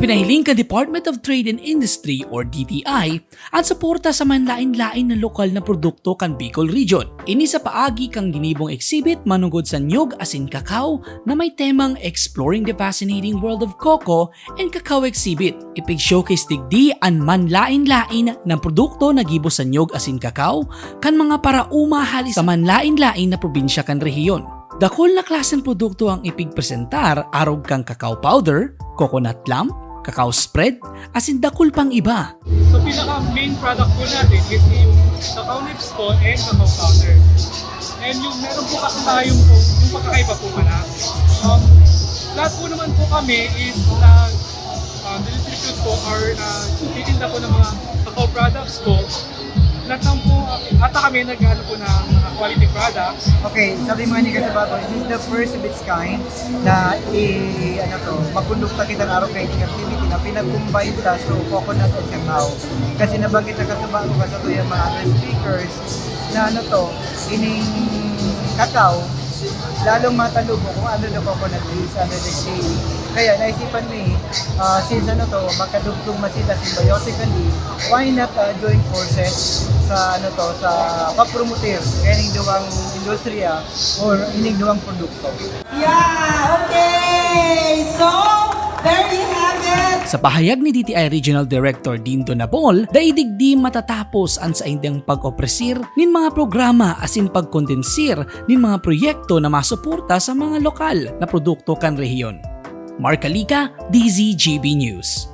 Ipinahiling ka Department of Trade and Industry or DTI at suporta sa manlain-lain na lokal na produkto kan Bicol Region. Ini sa paagi kang ginibong exhibit manungod sa Nyog Asin Cacao na may temang Exploring the Fascinating World of Cocoa and Cacao Exhibit. Ipig-showcase digdi ang manlain-lain ng produkto na gibo sa Nyog Asin Cacao kan mga parauma halis sa manlain-lain na probinsya kan rehiyon. Dakol na klaseng produkto ang ipigpresentar arog kang cacao powder, coconut lump, cacao spread, asin dakol pang iba. So pinaka-main product po natin is yung cacao nips po and cacao powder. And yung meron po kasi tayong yung pagkakaiba po pala. Lahat po naman po kami is distribute po or titinda po ng mga cacao products po. Lahat lang po, ata kami nag-ano po ng mga quality products. Okay, sabi mga ni Kasabato, this is the first of its kind na magkondukta kitang araw trading activity na pinag-combine ta so coconut at cacao. Kasi nabanggit na Kasabato kasi ito yung mga other speakers na ining cacao, lalong matalubo kung ano the coconut is under the shade. Kaya naisipan ni since makadugtong masila symbiotically, why not join forces sa sa pag-promote kaning duwang industriya or ining duwang produkto. Yeah, okay. So, there you have it. Sa pahayag ni DTI Regional Director Dindo Nabol, daidigdi matatapos ang sa indang pag-opresir nin mga programa asin pagkondensir nin mga proyekto na masuporta sa mga lokal na produkto kan rehiyon. Mark Alika, DZGB News.